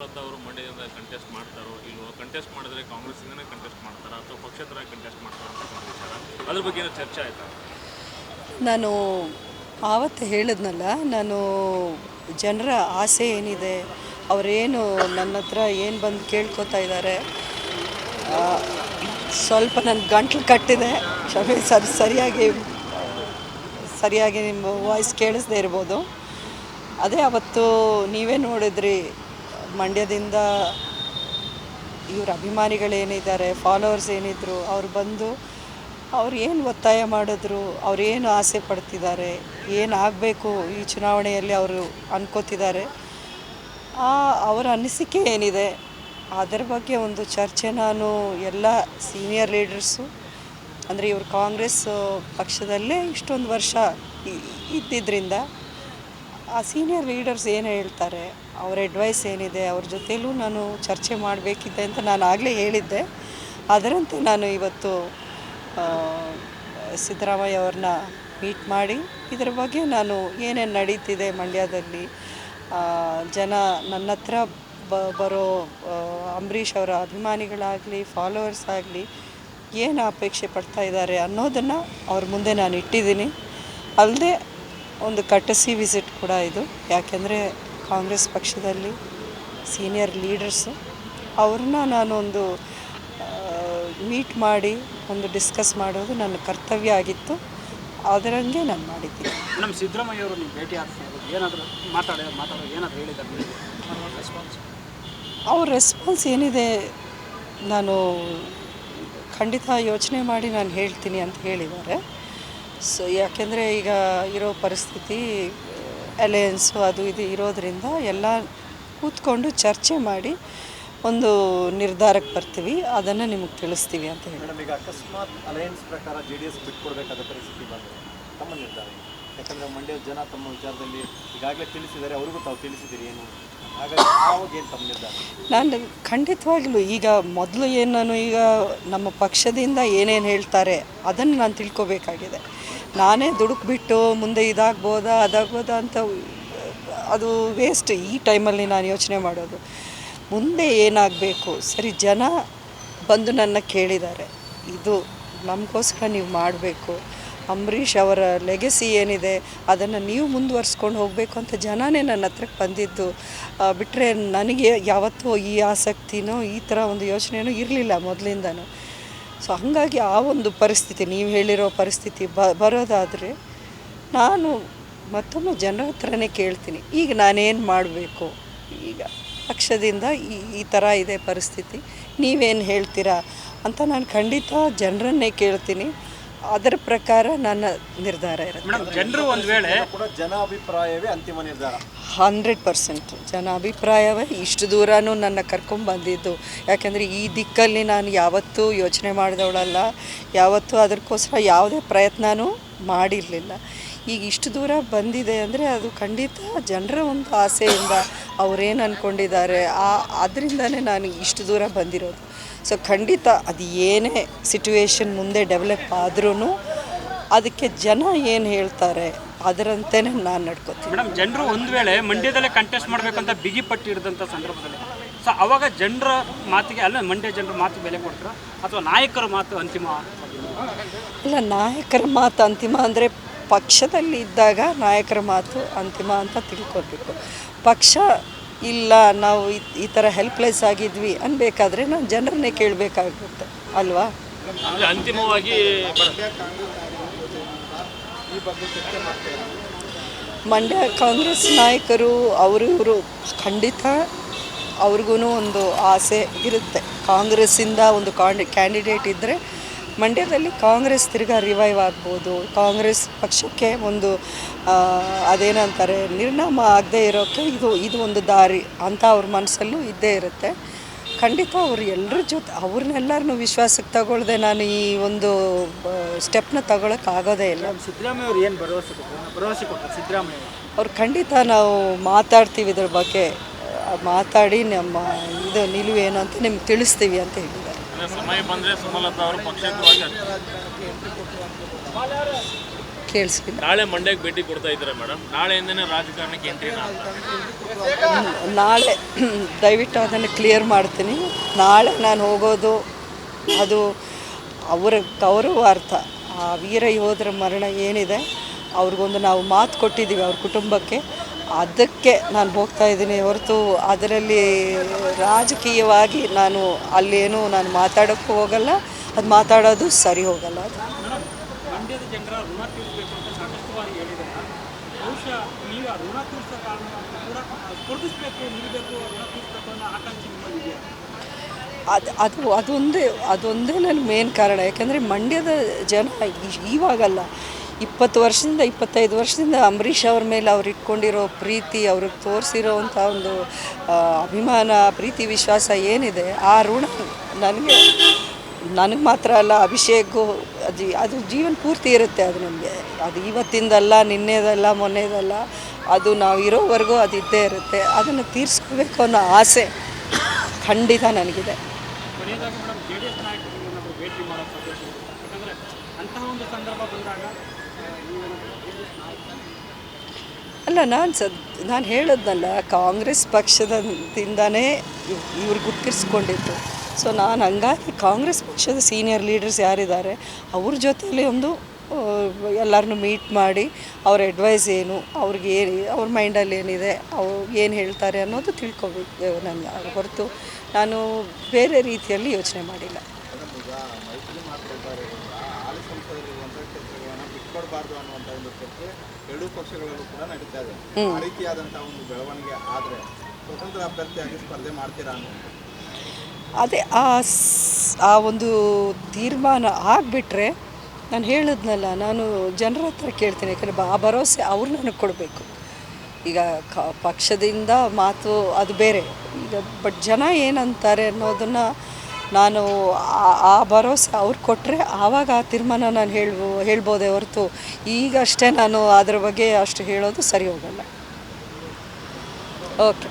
ಅವರು ಮಂಡ್ಯದಿಂದ ಕಂಟೆಸ್ಟ್ ಮಾಡ್ತಾರೋ ಇಲ್ವೋ, ಕಂಟೆಸ್ಟ್ ಮಾಡಿದ್ರೆ ಕಾಂಗ್ರೆಸ್ಸಿಂದನೇ ಕಂಟೆಸ್ಟ್ ಮಾಡ್ತಾರಾ ಅಥವಾ ಪಕ್ಷೇತರವಾಗಿ ಕಂಟೆಸ್ಟ್ ಮಾಡ್ತಾರಾ ಅಂತ ವಿಚಾರ, ಅದ್ರ ಬಗ್ಗೆ ಏನೋ ಚರ್ಚೆ ಆಯಿತಾ? ನಾನು ಆವತ್ತು ಹೇಳಿದ್ನಲ್ಲ, ನಾನು ಜನರ ಆಸೆ ಏನಿದೆ, ಅವರೇನು ನನ್ನ ಹತ್ರ ಏನು ಬಂದು ಕೇಳ್ಕೊತಾ ಇದ್ದಾರೆ, ಸ್ವಲ್ಪ ನನ್ನ ಗಂಟ್ಲು ಕಟ್ಟಿದೆ, ಕ್ಷಮೆ. ಸರಿಯಾಗಿ ನಿಮ್ಮ ವಾಯ್ಸ್ ಕೇಳಿಸ್ದೇ ಇರ್ಬೋದು. ಅದೇ ಅವತ್ತು ನೀವೇ ನೋಡಿದ್ರಿ, ಮಂಡ್ಯದಿಂದ ಇವ್ರ ಅಭಿಮಾನಿಗಳೇನಿದ್ದಾರೆ, ಫಾಲೋವರ್ಸ್ ಏನಿದ್ರು, ಅವ್ರು ಬಂದು ಅವ್ರು ಏನು ಒತ್ತಾಯ ಮಾಡಿದ್ರು, ಅವ್ರು ಏನು ಆಸೆ ಪಡ್ತಿದ್ದಾರೆ, ಏನಾಗಬೇಕು ಈ ಚುನಾವಣೆಯಲ್ಲಿ ಅವರು ಅನ್ಕೋತಿದ್ದಾರೆ, ಅವರ ಅನಿಸಿಕೆ ಏನಿದೆ ಅದರ ಬಗ್ಗೆ ಒಂದು ಚರ್ಚೆ ನಾನು ಎಲ್ಲ ಸೀನಿಯರ್ ಲೀಡರ್ಸು, ಅಂದರೆ ಇವರು ಕಾಂಗ್ರೆಸ್ ಪಕ್ಷದಲ್ಲೇ ಇಷ್ಟೊಂದು ವರ್ಷ ಇದ್ದಿದ್ದರಿಂದ ಆ ಸೀನಿಯರ್ ಲೀಡರ್ಸ್ ಏನು ಹೇಳ್ತಾರೆ, ಅವ್ರ ಅಡ್ವೈಸ್ ಏನಿದೆ, ಅವ್ರ ಜೊತೆಲೂ ನಾನು ಚರ್ಚೆ ಮಾಡಬೇಕಿದೆ ಅಂತ ನಾನು ಆಗಲೇ ಹೇಳಿದ್ದೆ. ಅದರಂತೆ ನಾನು ಇವತ್ತು ಸಿದ್ದರಾಮಯ್ಯ ಅವ್ರನ್ನ ಮೀಟ್ ಮಾಡಿ ಇದರ ಬಗ್ಗೆ ನಾನು ಏನೇನು ನಡೀತಿದೆ ಮಂಡ್ಯದಲ್ಲಿ, ಜನ ನನ್ನ ಹತ್ರ ಬರೋ ಅಂಬರೀಷ್ ಅವರ ಅಭಿಮಾನಿಗಳಾಗಲಿ ಫಾಲೋವರ್ಸ್ ಆಗಲಿ ಏನು ಅಪೇಕ್ಷೆ ಪಡ್ತಾ ಇದ್ದಾರೆ ಅನ್ನೋದನ್ನು ಅವ್ರ ಮುಂದೆ ನಾನು ಇಟ್ಟಿದ್ದೀನಿ. ಅಲ್ಲದೆ ಒಂದು ಕಟಸಿ ವಿಸಿಟ್ ಕೂಡ ಇದು, ಯಾಕೆಂದರೆ ಕಾಂಗ್ರೆಸ್ ಪಕ್ಷದಲ್ಲಿ ಸೀನಿಯರ್ ಲೀಡರ್ಸು ಅವ್ರನ್ನ ನಾನೊಂದು ಮೀಟ್ ಮಾಡಿ ಒಂದು ಡಿಸ್ಕಸ್ ಮಾಡೋದು ನನ್ನ ಕರ್ತವ್ಯ ಆಗಿತ್ತು. ಅದರಂಗೆ ನಾನು ಮಾಡಿದ್ದೀನಿ. ನಮ್ಮ ಸಿದ್ದರಾಮಯ್ಯ ಅವರು ನೀವು ಭೇಟಿ ಆಗ್ತಿರೋದು ಏನಾದರೂ ಮಾತಾಡೋ ಏನಾದರೂ ಹೇಳಿದ್ದಾರೆ? ಅವ್ರ ರೆಸ್ಪಾನ್ಸ್ ಏನಿದೆ ನಾನು ಖಂಡಿತ ಯೋಚನೆ ಮಾಡಿ ನಾನು ಹೇಳ್ತೀನಿ ಅಂತ ಹೇಳಿದ್ದಾರೆ. ಸೊ ಯಾಕೆಂದರೆ ಈಗ ಇರೋ ಪರಿಸ್ಥಿತಿ ಅಲಯನ್ಸು ಅದು ಇದು ಇರೋದರಿಂದ ಎಲ್ಲ ಕೂತ್ಕೊಂಡು ಚರ್ಚೆ ಮಾಡಿ ಒಂದು ನಿರ್ಧಾರಕ್ಕೆ ಬರ್ತೀವಿ, ಅದನ್ನು ನಿಮಗೆ ತಿಳಿಸ್ತೀವಿ ಅಂತ ಹೇಳಿ. ಮೇಡಮ್, ಈಗ ಅಕಸ್ಮಾತ್ ಅಲಯನ್ಸ್ ಪ್ರಕಾರ JDS ಬಿಟ್ಕೊಡ್ಬೇಕಾದ ಪರಿಸ್ಥಿತಿ ಬಂದರೆ ತಮ್ಮ ನಿರ್ಧಾರ, ಯಾಕಂದರೆ ಮಂಡ್ಯದ ಜನ ತಮ್ಮ ವಿಚಾರದಲ್ಲಿ ಈಗಾಗಲೇ ತಿಳಿಸಿದ್ದಾರೆ, ಅವ್ರಿಗೂ ತಾವು ತಿಳಿಸಿದ್ದೀರಿ ಏನು, ಹಾಗಾಗಿ ಆವಾಗ ಏನು ತಮ್ಮ ನಿರ್ಧಾರ? ನಾನು ಖಂಡಿತವಾಗ್ಲೂ ಈಗ ಮೊದಲು ಏನು ನಾನು ಈಗ ನಮ್ಮ ಪಕ್ಷದಿಂದ ಏನೇನು ಹೇಳ್ತಾರೆ ಅದನ್ನು ನಾನು ತಿಳ್ಕೊಬೇಕಾಗಿದೆ. ನಾನೇ ದುಡುಕ್ಬಿಟ್ಟು ಮುಂದೆ ಇದಾಗ್ಬೋದಾ ಅದಾಗ್ಬೋದಾ ಅಂತ ಅದು ವೇಸ್ಟ್. ಈ ಟೈಮಲ್ಲಿ ನಾನು ಯೋಚನೆ ಮಾಡೋದು ಮುಂದೆ ಏನಾಗಬೇಕು. ಸರಿ, ಜನ ಬಂದು ನನ್ನ ಕೇಳಿದ್ದಾರೆ, ಇದು ನಮಗೋಸ್ಕರ ನೀವು ಮಾಡಬೇಕು, ಅಂಬರೀಷ್ ಅವರ ಲೆಗಸಿ ಏನಿದೆ ಅದನ್ನು ನೀವು ಮುಂದುವರ್ಸ್ಕೊಂಡು ಹೋಗಬೇಕು ಅಂತ ಜನನೇ ನನ್ನ ಹತ್ರಕ್ಕೆ ಬಂದಿದ್ದು. ಬಿಟ್ಟರೆ ನನಗೆ ಯಾವತ್ತೂ ಈ ಆಸಕ್ತಿನೋ ಈ ಥರ ಒಂದು ಯೋಚನೆಯೂ ಇರಲಿಲ್ಲ ಮೊದಲಿಂದನೂ. ಸೊ ಹಾಗಾಗಿ ಆ ಒಂದು ಪರಿಸ್ಥಿತಿ ನೀವು ಹೇಳಿರೋ ಪರಿಸ್ಥಿತಿ ಬರೋದಾದರೆ ನಾನು ಮತ್ತೊಮ್ಮೆ ಜನರ ಹತ್ರನೇ ಕೇಳ್ತೀನಿ, ಈಗ ನಾನೇನು ಮಾಡಬೇಕು, ಈಗ ಪಕ್ಷದಿಂದ ಈ ಥರ ಇದೆ ಪರಿಸ್ಥಿತಿ, ನೀವೇನು ಹೇಳ್ತೀರಾ ಅಂತ ನಾನು ಖಂಡಿತ ಜನರನ್ನೇ ಕೇಳ್ತೀನಿ. ಅದರ ಪ್ರಕಾರ ನನ್ನ ನಿರ್ಧಾರ ಇರುತ್ತೆ. ಜನರು ಒಂದು ವೇಳೆ ಕೂಡ ಜನ ಅಭಿಪ್ರಾಯವೇ ಅಂತಿಮ ನಿರ್ಧಾರ. 100% ಜನ ಅಭಿಪ್ರಾಯವೇ ಇಷ್ಟು ದೂರನೂ ನನ್ನ ಕರ್ಕೊಂಬಂದಿದ್ದು. ಯಾಕೆಂದರೆ ಈ ದಿಕ್ಕಲ್ಲಿ ನಾನು ಯಾವತ್ತೂ ಯೋಚನೆ ಮಾಡಿದವಳಲ್ಲ, ಯಾವತ್ತೂ ಅದಕ್ಕೋಸ್ಕರ ಯಾವುದೇ ಪ್ರಯತ್ನವೂ ಮಾಡಿರಲಿಲ್ಲ. ಈಗ ಇಷ್ಟು ದೂರ ಬಂದಿದೆ ಅಂದರೆ ಅದು ಖಂಡಿತ ಜನರ ಒಂದು ಆಸೆಯಿಂದ ಅವರೇನು ಅಂದ್ಕೊಂಡಿದ್ದಾರೆ ಅದರಿಂದನೇ ನಾನು ಇಷ್ಟು ದೂರ ಬಂದಿರೋದು. ಸೊ ಖಂಡಿತ ಅದು ಏನೇ ಸಿಚುವೇಶನ್ ಮುಂದೆ ಡೆವಲಪ್ ಆದ್ರೂ ಅದಕ್ಕೆ ಜನ ಏನು ಹೇಳ್ತಾರೆ ಅದರಂತೆಯೇ ನಾನು ನಡ್ಕೋತೀನಿ. ಮೇಡಮ್, ಜನರು ಒಂದು ವೇಳೆ ಮಂಡ್ಯದಲ್ಲೇ ಕಂಟೆಸ್ಟ್ ಮಾಡಬೇಕಂತ ಬಿಗಿ ಪಟ್ಟಿಡಿದಂಥ ಸಂದರ್ಭದಲ್ಲಿ ಸೊ ಅವಾಗ ಜನರ ಮಾತಿಗೆ ಅಲ್ಲ ಮಂಡ್ಯ ಜನರ ಮಾತು ಬೆಲೆ ಕೊಟ್ಟರು ಅಥವಾ ನಾಯಕರ ಮಾತು ಅಂತಿಮ? ಇಲ್ಲ, ನಾಯಕರ ಮಾತು ಅಂತಿಮ ಅಂದರೆ ಪಕ್ಷದಲ್ಲಿ ಇದ್ದಾಗ ನಾಯಕರ ಮಾತು ಅಂತಿಮ ಅಂತ ತಿಳ್ಕೊಳ್ಬೇಕು. ಪಕ್ಷ ಇಲ್ಲ, ನಾವು ಈ ಥರ ಹೆಲ್ಪ್ಲೆಸ್ ಆಗಿದ್ವಿ ಅನ್ಬೇಕಾದ್ರೆ ನಾನು ಜನರನ್ನೇ ಕೇಳಬೇಕಾಗುತ್ತೆ ಅಲ್ವಾ? ಅಂತಿಮವಾಗಿ ಮಂಡ್ಯ ಕಾಂಗ್ರೆಸ್ ನಾಯಕರು ಇವರು ಖಂಡಿತ ಅವ್ರಿಗೂ ಒಂದು ಆಸೆ ಇರುತ್ತೆ. ಕಾಂಗ್ರೆಸ್ಸಿಂದ ಒಂದು ಕ್ಯಾಂಡಿಡೇಟ್ ಇದ್ದರೆ ಮಂಡ್ಯದಲ್ಲಿ ಕಾಂಗ್ರೆಸ್ ತಿರ್ಗಾ ರಿವೈವ್ ಆಗ್ಬೋದು, ಕಾಂಗ್ರೆಸ್ ಪಕ್ಷಕ್ಕೆ ಒಂದು ಅದೇನಂತಾರೆ ನಿರ್ನಾಮ ಆಗದೆ ಇರೋಕ್ಕೆ ಇದು ಒಂದು ದಾರಿ ಅಂತ ಅವ್ರ ಮನಸ್ಸಲ್ಲೂ ಇದ್ದೇ ಇರುತ್ತೆ. ಖಂಡಿತ ಅವರು ಎಲ್ಲರ ಜೊತೆ ಅವ್ರನ್ನೆಲ್ಲರನ್ನೂ ವಿಶ್ವಾಸಕ್ಕೆ ತಗೊಳ್ಳದೆ ನಾನು ಈ ಒಂದು ಸ್ಟೆಪ್ನ ತಗೊಳಕ್ಕಾಗೋದೇ ಇಲ್ಲ. ಸಿದ್ದರಾಮಯ್ಯ ಅವರು ಏನು ಭರವಸೆ ಕೊಟ್ಟರು? ಸಿದ್ದರಾಮಯ್ಯ ಅವ್ರು ಖಂಡಿತ ನಾವು ಮಾತಾಡ್ತೀವಿ, ಇದ್ರ ಬಗ್ಗೆ ಮಾತಾಡಿ ನಮ್ಮ ಇದು ನಿಲುವೇನು ಅಂತ ನಿಮ್ಗೆ ತಿಳಿಸ್ತೀವಿ ಅಂತ ಹೇಳಿದ್ದಾರೆ. ಸಮಯ ಬಂದರೆ ಸುಮಲತಾ ಅವರು ಪಕ್ಷೇತರವಾಗಿ ಕೇಳಿಸ್ಲಿಲ್ಲ. ನಾಳೆ ಮಂಡ್ಯಕ್ಕೆ ಭೇಟಿ ಕೊಡ್ತಾ ಇದ್ದಾರೆ ಮೇಡಮ್, ನಾಳೆಯಿಂದನೇ ರಾಜಕಾರಣಕ್ಕೆ ಎಂಟ್ರಿನ ಅಂತ. ನಾಳೆ ದಯವಿಟ್ಟು ಅದನ್ನು ಕ್ಲಿಯರ್ ಮಾಡ್ತೀನಿ. ನಾಳೆ ನಾನು ಹೋಗೋದು ಅದು ಅವರ ಗೌರವಾರ್ಥ. ಆ ವೀರ ಯೋಧರ ಮರಣ ಏನಿದೆ ಅವ್ರಿಗೊಂದು ನಾವು ಮಾತು ಕೊಟ್ಟಿದ್ದೀವಿ ಅವ್ರ ಕುಟುಂಬಕ್ಕೆ, ಅದಕ್ಕೆ ನಾನು ಹೋಗ್ತಾ ಇದ್ದೀನಿ ಹೊರತು ಅದರಲ್ಲಿ ರಾಜಕೀಯವಾಗಿ ನಾನು ಅಲ್ಲೇನು ನಾನು ಮಾತಾಡೋಕ್ಕೂ ಹೋಗಲ್ಲ, ಅದು ಮಾತಾಡೋದು ಸರಿ ಹೋಗಲ್ಲ. ಅದು ಮಂಡ್ಯದ ಜನರ ಋಣ ತೀರಿಸಬೇಕು ಅಂತ ಸಾಕಷ್ಟು ಬಾರಿ ಹೇಳಿದ್ದಾರೆ. ಬಹುಶಃ ನೀವು ಆ ಋಣ ತೀರಿಸೋ ಕಾರಣವನ್ನು ಕೂಡ ಸ್ಪರ್ಧಿಸಬೇಕು, ನಿಲ್ಲಬೇಕು, ಋಣ ತೀರಿಸಬೇಕು ಅನ್ನೋ ಆಕಾಂಕ್ಷೆ ನಿಮ್ಮಲ್ಲಿದೆಯಾ? ಅದೊಂದೇ ನನ್ನ ಮೇನ್ ಕಾರಣ. ಯಾಕೆಂದರೆ ಮಂಡ್ಯದ ಜನ ಇವಾಗಲ್ಲ, 20 ವರ್ಷದಿಂದ 25 ವರ್ಷದಿಂದ ಅಂಬರೀಷ್ ಅವ್ರ ಮೇಲೆ ಅವ್ರು ಇಟ್ಕೊಂಡಿರೋ ಪ್ರೀತಿ, ಅವ್ರಿಗೆ ತೋರಿಸಿರೋವಂಥ ಒಂದು ಅಭಿಮಾನ, ಪ್ರೀತಿ, ವಿಶ್ವಾಸ ಏನಿದೆ, ಆ ಋಣ ನನಗೆ ಮಾತ್ರ ಅಲ್ಲ, ಅಭಿಷೇಕ್ಗೂ ಅದು ಜೀವನ ಪೂರ್ತಿ ಇರುತ್ತೆ. ಅದು ನಮಗೆ ಅದು ಇವತ್ತಿಂದಲ್ಲ, ನಿನ್ನೆದಲ್ಲ, ಮೊನ್ನೆದಲ್ಲ, ಅದು ನಾವು ಇರೋವರೆಗೂ ಅದು ಇದ್ದೇ ಇರುತ್ತೆ. ಅದನ್ನು ತೀರಿಸ್ಕೋಬೇಕು ಅನ್ನೋ ಆಸೆ ಖಂಡಿತ ನನಗಿದೆ. ಕೊನೆಯದಾಗಿ ಮೇಡಮ್, JDS ನಾಯಕರಿಗೆ ಏನಾದರೂ ಭೇಟಿ ಮಾಡೋ ಸಾಧ್ಯತೆ ಇದೆ? ಯಾಕಂದರೆ ಅಂತಹ ಒಂದು ಸಂದರ್ಭ ಬಂದಾಗ ಅಲ್ಲ, ನಾನು ಹೇಳೋದ್ನಲ್ಲ, ಕಾಂಗ್ರೆಸ್ ಪಕ್ಷದಿಂದನೇ ಇವ್ರು ಗುರ್ತಿಸ್ಕೊಂಡಿದ್ದು. ಸೊ ನಾನು ಹಂಗಾಗಿ ಕಾಂಗ್ರೆಸ್ ಪಕ್ಷದ ಸೀನಿಯರ್ ಲೀಡರ್ಸ್ ಯಾರಿದ್ದಾರೆ ಅವ್ರ ಜೊತೆಯಲ್ಲಿ ಒಂದು ಎಲ್ಲರನ್ನೂ ಮೀಟ್ ಮಾಡಿ ಅವ್ರ ಅಡ್ವೈಸ್ ಏನು, ಅವ್ರಿಗೆ ಅವ್ರ ಮೈಂಡಲ್ಲಿ ಏನಿದೆ, ಅವ್ರು ಏನು ಹೇಳ್ತಾರೆ ಅನ್ನೋದು ತಿಳ್ಕೊಬೇಕು ನನ್ನ ಹೊರತು ನಾನು ಬೇರೆ ರೀತಿಯಲ್ಲಿ ಯೋಚನೆ ಮಾಡಿಲ್ಲ. ಬಿಟ್ಕೊಡ್ಬಾರ್ದು ಅನ್ನುವಂಥ ಒಂದು ಚರ್ಚೆ ಎರಡೂ ಪಕ್ಷಗಳಲ್ಲೂ ಕೂಡ ನಡೀತಾ ಇದೆ. ಆ ರೀತಿಯಾದಂಥ ಒಂದು ಬೆಳವಣಿಗೆ ಆದರೆ ಸ್ವತಂತ್ರ ಅಭ್ಯರ್ಥಿಯಾಗಿ ಸ್ಪರ್ಧೆ ಮಾಡ್ತೀರಾ ಅನ್ನೋದು ಅದೇ ಆ ಒಂದು ತೀರ್ಮಾನ ಆಗಿಬಿಟ್ರೆ ನಾನು ಹೇಳಿದ್ನಲ್ಲ, ನಾನು ಜನರ ಹತ್ರ ಕೇಳ್ತೀನಿ. ಯಾಕಂದರೆ ಆ ಭರವಸೆ ಅವ್ರು ನನಗೆ ಕೊಡಬೇಕು. ಈಗ ಪಕ್ಷದಿಂದ ಮಾತು ಅದು ಬೇರೆ, ಈಗ ಬಟ್ ಜನ ಏನಂತಾರೆ ಅನ್ನೋದನ್ನು ನಾನು ಆ ಭರವಸೆ ಅವ್ರು ಕೊಟ್ಟರೆ ಆವಾಗ ಆ ತೀರ್ಮಾನ ನಾನು ಹೇಳ್ಬೋದೇ ಹೊರತು ಈಗಷ್ಟೇ ನಾನು ಅದ್ರ ಬಗ್ಗೆ ಅಷ್ಟು ಹೇಳೋದು ಸರಿ ಹೋಗಲ್ಲ. ಓಕೆ.